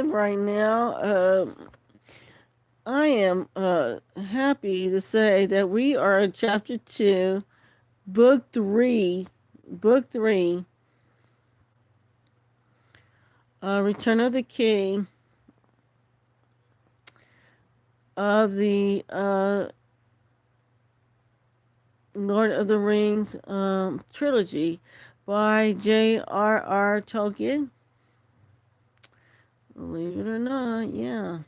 5 right now. I am happy to say that we are in chapter 2, book 3, book 3, Return of the King of the Lord of the Rings trilogy by JRR Tolkien. Believe it or not, yeah.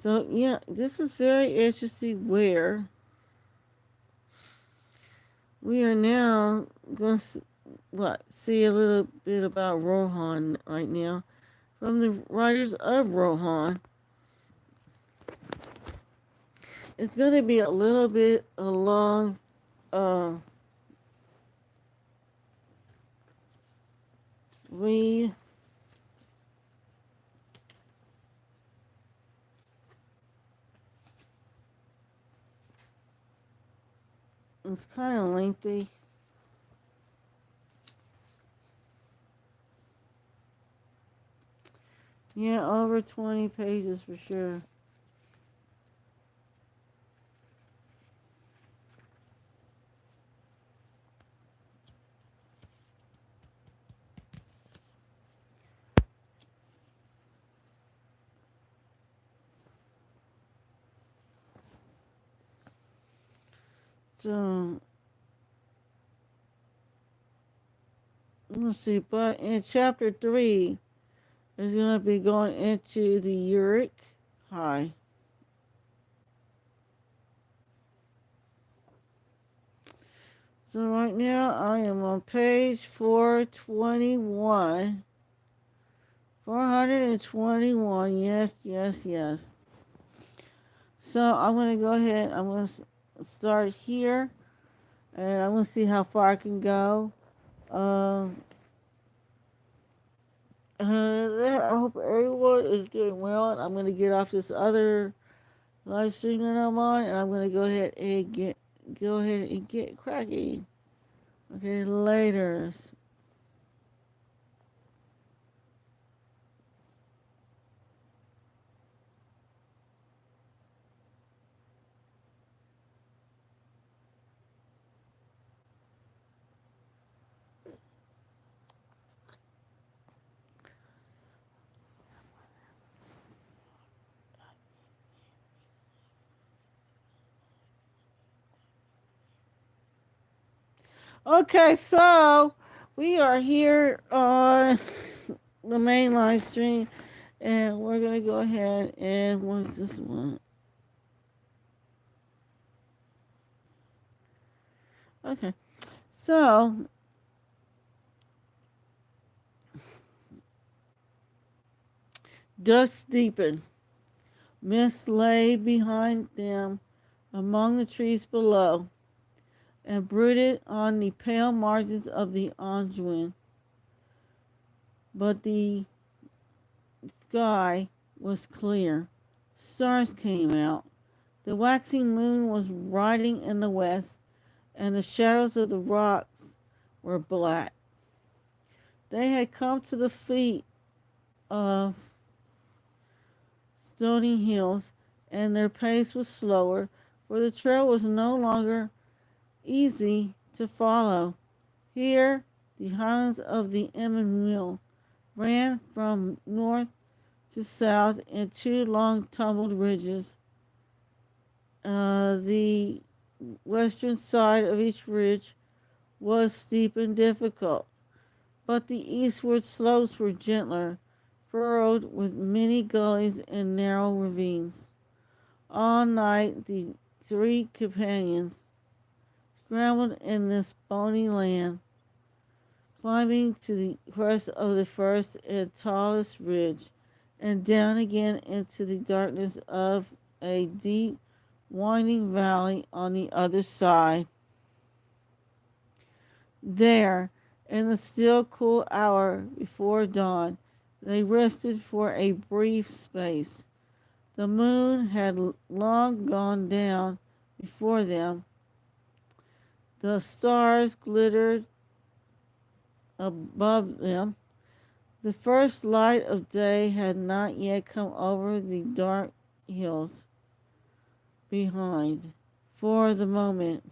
So, yeah, this is very interesting where we are now going to see a little bit about Rohan right now from the writers of Rohan. It's going to be a little bit a long read. It's kind of lengthy. Yeah, over 20 pages for sure. So, let's see. But in chapter 3, it's going to be going into the Uric High. So right now I am on page 421. 421. Yes, yes, yes. So I'm going to go ahead. I'm going to start here. And I'm going to see how far I can go. I hope everyone is doing well. I'm going to get off this other live stream that I'm on. And I'm going to go ahead and get cracking. Okay, later. Okay, so we are here on the main live stream, and we're gonna go ahead and what's this one? Okay, so dusk deepened. Mist lay behind them among the trees below, and brooded on the pale margins of the Anduin. But the sky was clear. Stars came out. The waxing moon was riding in the west, and the shadows of the rocks were black. They had come to the feet of stony hills, and their pace was slower, for the trail was no longer easy to follow. Here, the highlands of the Emmanuel ran from north to south in two long tumbled ridges. The western side of each ridge was steep and difficult, but the eastward slopes were gentler, furrowed with many gullies and narrow ravines. All night the three companions scrambled in this bony land, climbing to the crest of the first and tallest ridge, and down again into the darkness of a deep, winding valley on the other side. There, in the still cool hour before dawn, they rested for a brief space. The moon had long gone down before them. The stars glittered above them. The first light of day had not yet come over the dark hills behind. For the moment,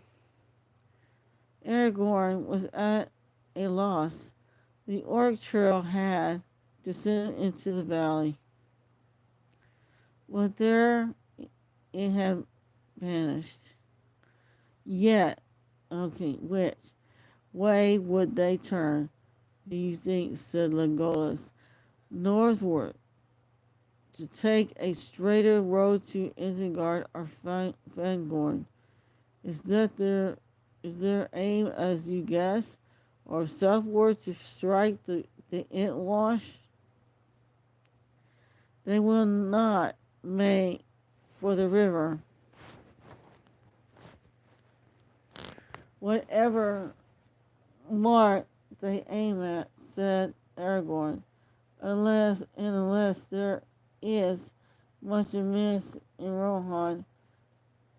Aragorn was at a loss. The orc trail had descended into the valley, but there it had vanished. Yet, which way would they turn, do you think? Said Legolas. Northward, to take a straighter road to Isengard or Fangorn. Is their aim as you guess, or southward to strike the Entwash? They will not make for the river. Whatever mark they aim at, said Aragorn, unless there is much amiss in Rohan,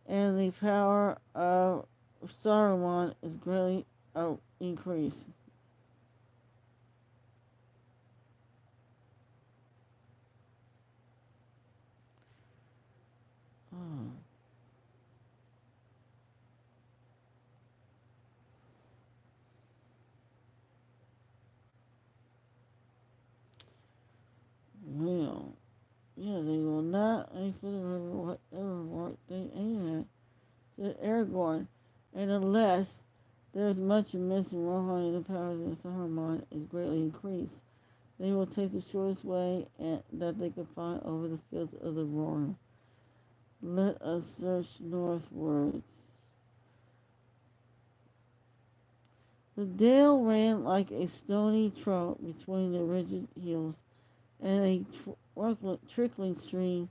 and the power of Saruman is greatly increased. Oh. Well, yeah, they will not aim for the river, whatever mark they aim at, said Aragorn, and unless there is much amiss in Rohan and the powers of Saruman is greatly increased, they will take the shortest way that they can find over the fields of the Rohan. Let us search northwards. The dale ran like a stony trough between the rigid hills, and a trickling stream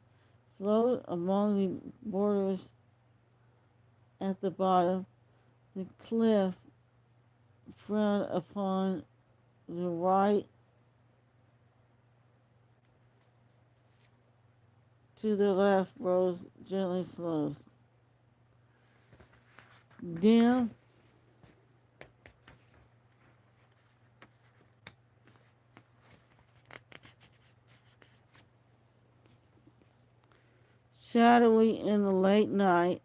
flowed among the borders at the bottom. The cliff frowned upon the right. To the left rose gently slopes. Dim, shadowy in the late night,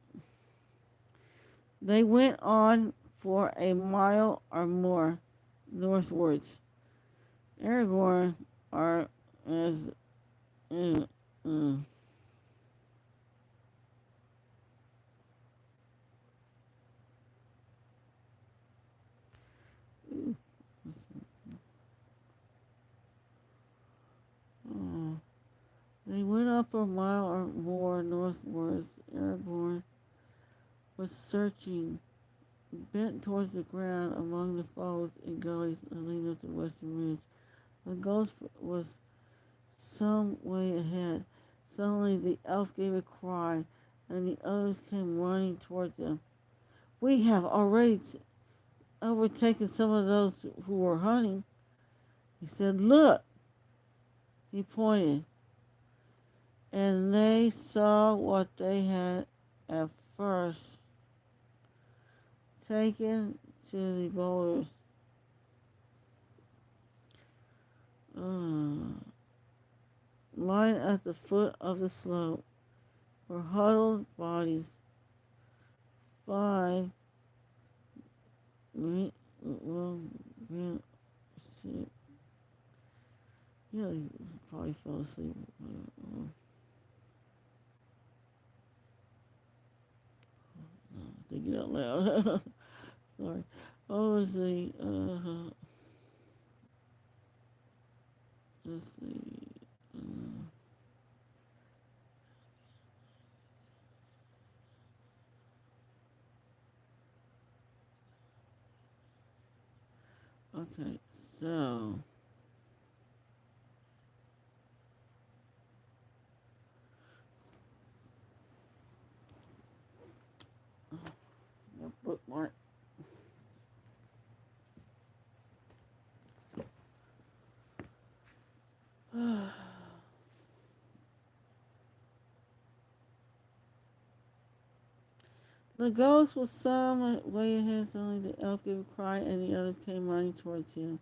they went on for a mile or more northwards. Aragorn are as uh, uh, uh, they went up a mile or more northwards. Aragorn was searching, bent towards the ground among the folds and gullies leading up the western ridge. The ghost was some way ahead. Suddenly the elf gave a cry, and the others came running towards them. We have already overtaken some of those who were hunting. He said, look. He pointed, and they saw what they had at first taken to the boulders. Lying at the foot of the slope were huddled bodies. 5 well, yeah, he probably fell asleep. Thinking out loud. Sorry. Oh, let's see. Let's see. Okay, so bookmark. The ghost was some way ahead. Suddenly the elf gave a cry, and the others came running towards him.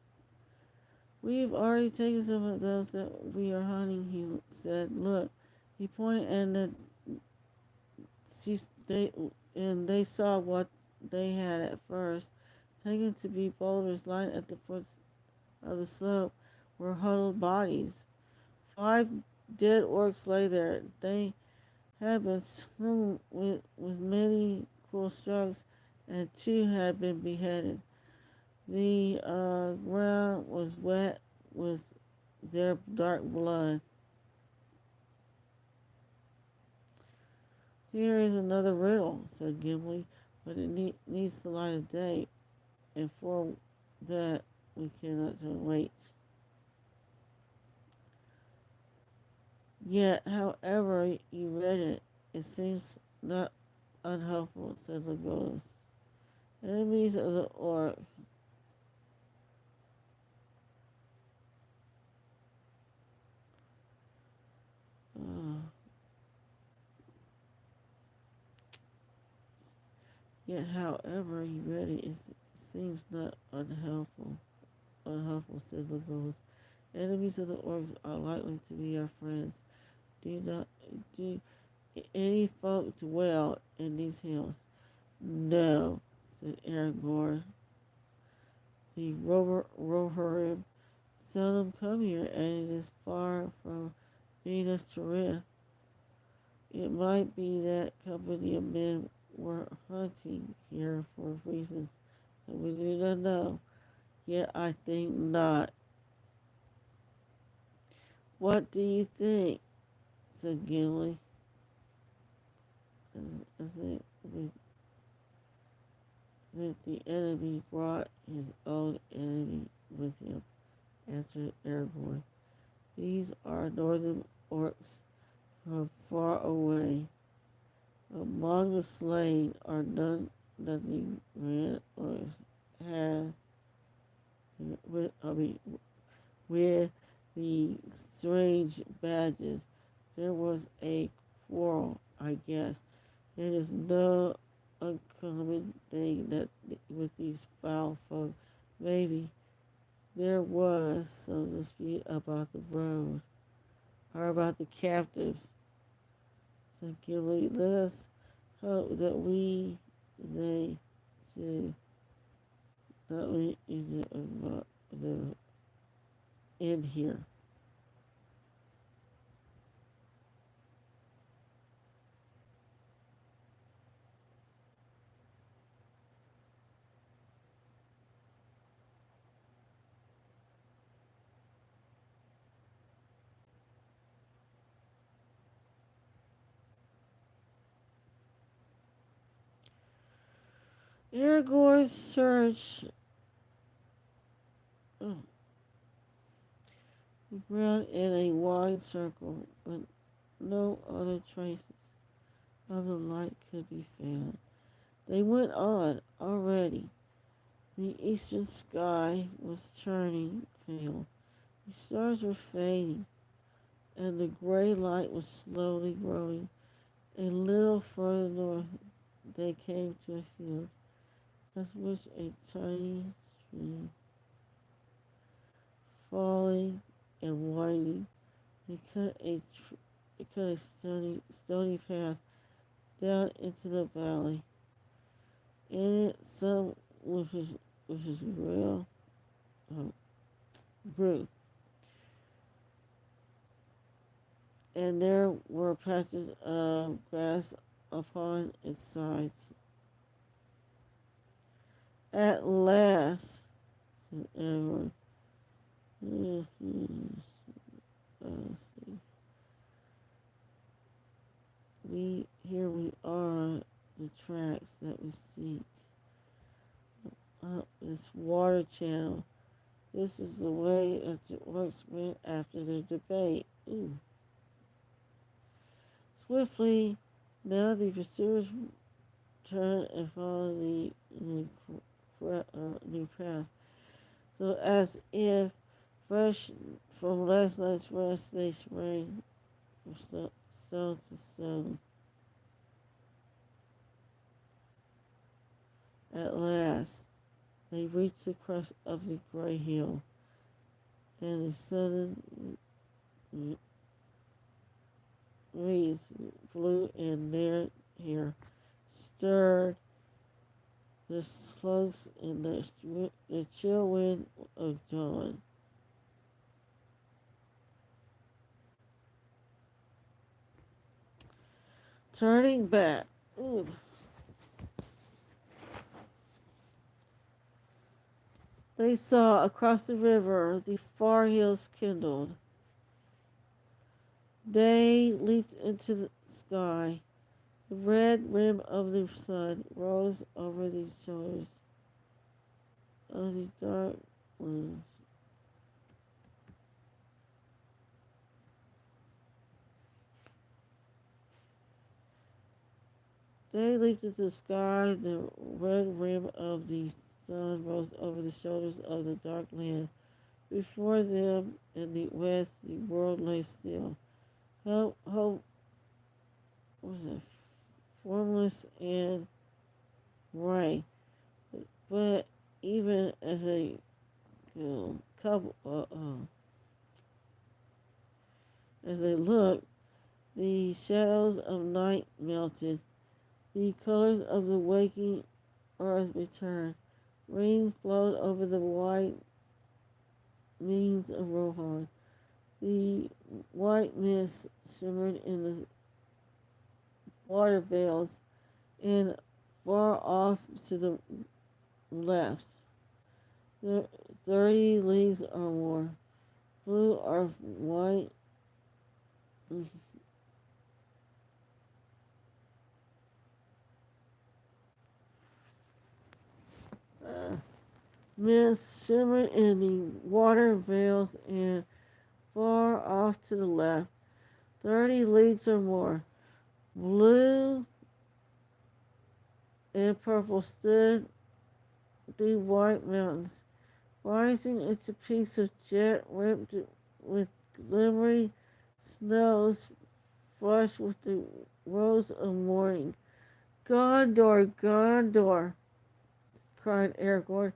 We've already taken some of those that we are hunting, he said. Look, he pointed and she, they, and they saw what they had at first, taken to be boulders lying at the foot of the slope, were huddled bodies. 5 dead orcs lay there. They had been strewn with many cruel strokes, and 2 had been beheaded. The ground was wet with their dark blood. Here is another riddle, said Gimli, but it needs the light of day, and for that we cannot wait. Yet, however you read it, it seems not unhelpful, said Legolas. Enemies of the orc. Uh, Yet, however you read it, it seems not unhelpful. Unhelpful, said Legolas. Enemies of the orcs are likely to be our friends. Do any folk dwell in these hills? No, said Aragorn. The Rohirrim seldom come here, and it is far from Minas Tirith. It might be that company of men were hunting here for reasons that we do not know. Yet I think not. What do you think? Said Gimli. I think that the enemy brought his own enemy with him, answered Aragorn. These are northern orcs from far away. Among the slain are nothing grand orcs had with the strange badges. There was a quarrel, I guess. It is no uncommon thing that with these foul folk. Maybe there was some dispute about the road or about the captives. So Gimli, let us hope that they too, that we the end here. Aragorn searched the ground in a wide circle, but no other traces of the light could be found. They went on already. The eastern sky was turning pale. The stars were fading, and the gray light was slowly growing. A little further north, they came to a field, as which a tiny stream, falling and winding, it cut a stony path down into the valley. In it, some which is real grew, and there were patches of grass upon its sides. At last, said Edward, let's see. Here we are, the tracks that we seek. Up this water channel. This is the way that the orcs went after their debate. Ooh. Swiftly, now the pursuers turn and follow the new path. So as if fresh from last night's rest, they sprang from stone to stone. At last, they reached the crest of the gray hill, and the sudden breeze blew in their hair, stirred the slopes in the chill wind of dawn. Turning back, they saw across the river the far hills kindled. They leaped into the sky. The red rim of the sun rose over the shoulders of the dark winds. They leaped into the sky. The red rim of the sun rose over the shoulders of the dark land. Before them in the west, the world lay still. Hope was it formless and right, but even as a couple, as they looked, the shadows of night melted. The colors of the waking earth returned. Rain flowed over the white means of Rohan. The white mist shimmered in the water veils, and far off to the left, 30 leagues or more, blue or white, mist shimmered in the water veils, and far off to the left, 30 leagues or more, blue and purple stood the white mountains, rising into peaks of jet ripped with glimmering snows flushed with the rose of morning. Gondor, Gondor, cried Aragorn.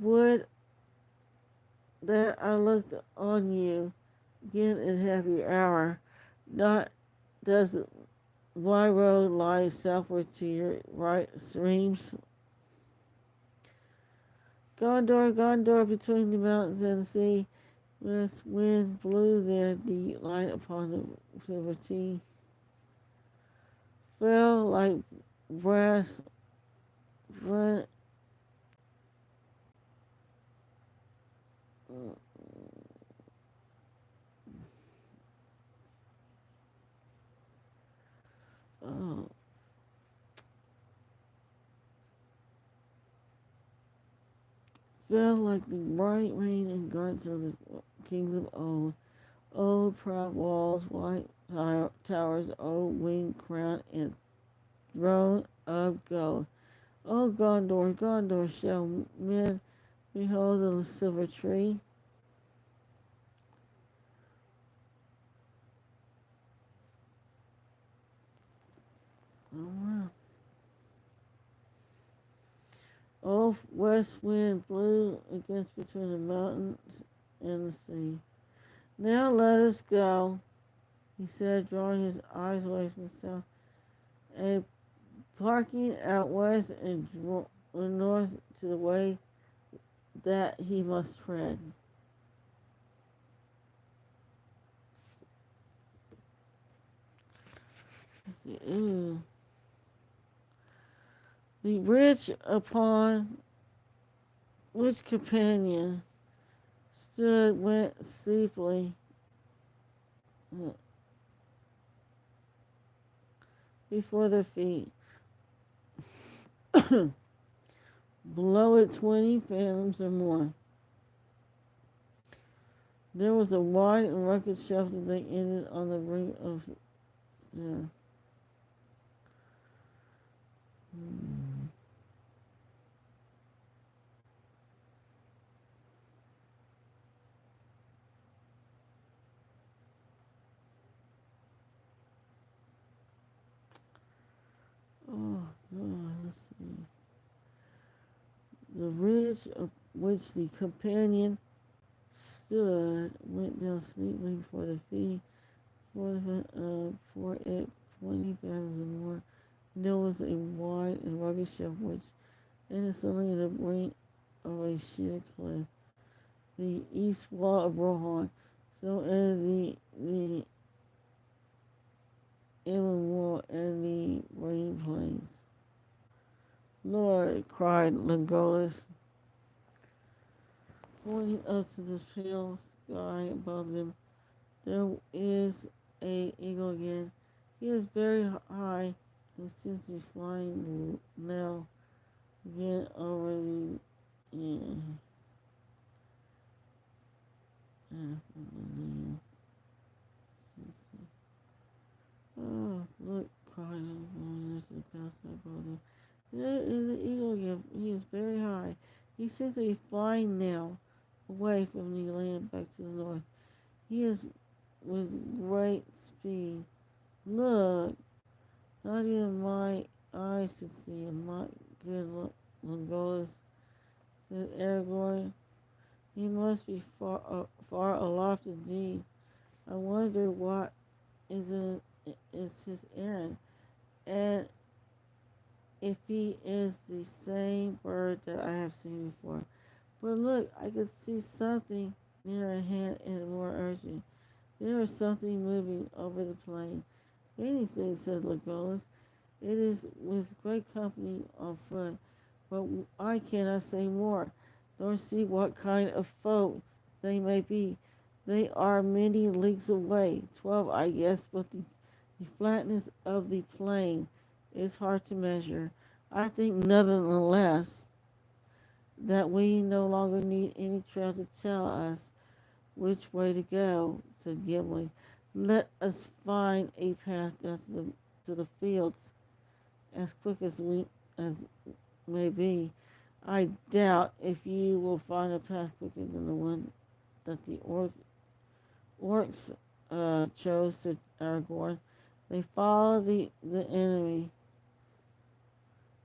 Would that I looked on you again in happy hour. Not does my road lie southward to your right streams. Gondor, Gondor, between the mountains and the sea, west wind blew there, the light upon the liberty fell like brass front. Oh, fell like the bright rain and guards of the kings of old. Old proud walls, white towers, old winged crown, and throne of gold. O Gondor, Gondor, shall men behold the silver tree? Oh, wow. Old west wind blew against between the mountains and the sea. Now let us go, he said, drawing his eyes away from the south. A parking out west and north to the way that he must tread. Let's see. Ooh. The bridge upon which companion stood went steeply before their feet. Below it 20 fathoms or more. There was a wide and rugged shelf that they ended on the brink of the oh God, let's see. The ridge of which the companion went down sleepily before the fee, for it 20 fathoms or more. There was a wide and rugged shelf which innocently the brink of a sheer cliff. The east wall of Rohan, so ended the inland wall and the rain plains. Lord, cried Legolas, pointing up to the pale sky above them. There is a eagle again. He is very high and seems to be flying now again over the land. Oh, look, cried Legolas to the pale sky above them. There is an eagle again. He is very high. He seems to be flying now away from the land back to the north. He is with great speed. Look, not even my eyes could see him. My good Legolas, said Aragorn. He must be far aloft indeed. I wonder what is his errand, and if he is the same bird that I have seen before. But look, I could see something near at hand and more urgent. There is something moving over the plain. Many things, said Legolas. It is with great company on foot, but I cannot say more, nor see what kind of folk they may be. They are many leagues away, 12, I guess, but the flatness of the plain is hard to measure. I think nonetheless that we no longer need any trail to tell us which way to go, said Gimli. Let us find a path down to the fields as quick as may be. I doubt if you will find a path quicker than the one that the orcs chose, said Aragorn. They follow the enemy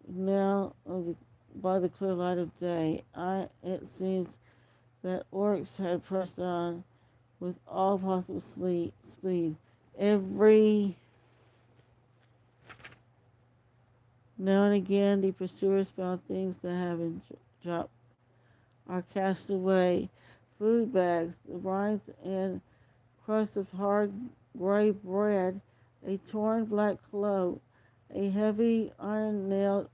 now by the clear light of day. It seems that orcs had pressed on with all possible speed. Every now and again, the pursuers found things that have been dropped or cast away. Food bags, the rinds and crust of hard gray bread, a torn black cloak, a heavy iron-nailed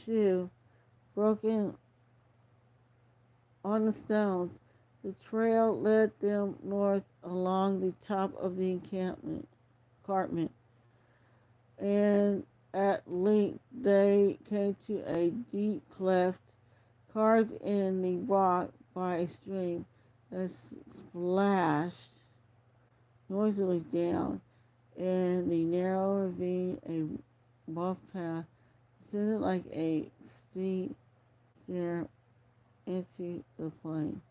shoe broken on the stones. The trail led them north along the top of the encampment, and at length they came to a deep cleft carved in the rock by a stream that splashed noisily down, and the narrow ravine, a rough path, descended like a steep stair into the plain.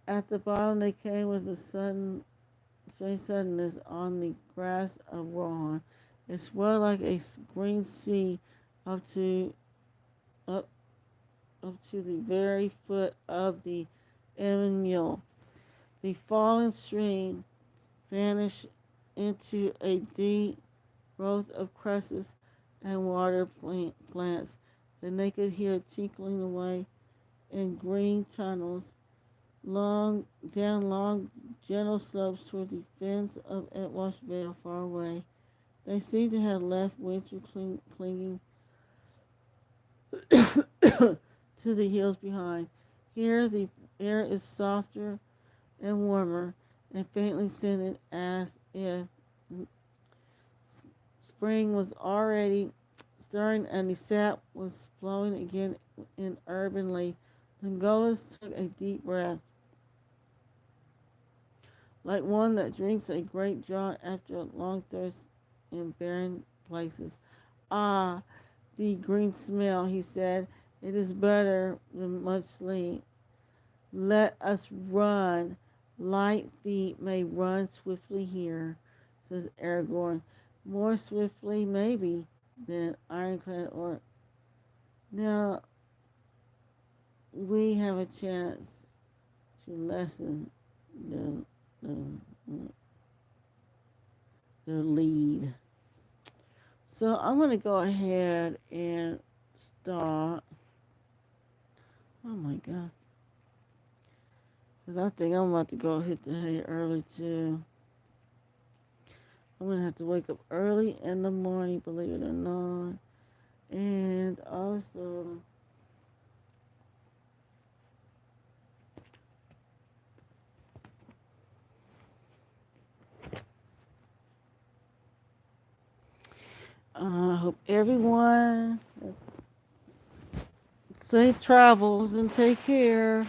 At the bottom they came with a strange suddenness on the grass of Rohan. It swelled like a green sea up to up, up to the very foot of the Emmanuel. The fallen stream vanished into a deep growth of cresses and water plants. Then they could hear tinkling away in green tunnels down long, gentle slopes toward the fens of Etwash Vale far away. They seemed to have left Windsor clinging to the hills behind. Here the air is softer and warmer and faintly scented as if spring was already stirring and the sap was flowing again in urbanly. Legolas took a deep breath, like one that drinks a great draught after a long thirst in barren places. Ah, the green smell, he said. It is better than much sleep. Let us run. Light feet may run swiftly here, says Aragorn. More swiftly, maybe, than ironclad or... Now, we have a chance to lessen the, the, the lead. So I'm going to go ahead and start. Oh my God. Because I think I'm about to go hit the hay early too. I'm going to have to wake up early in the morning, believe it or not. And also, I hope everyone has safe travels and take care.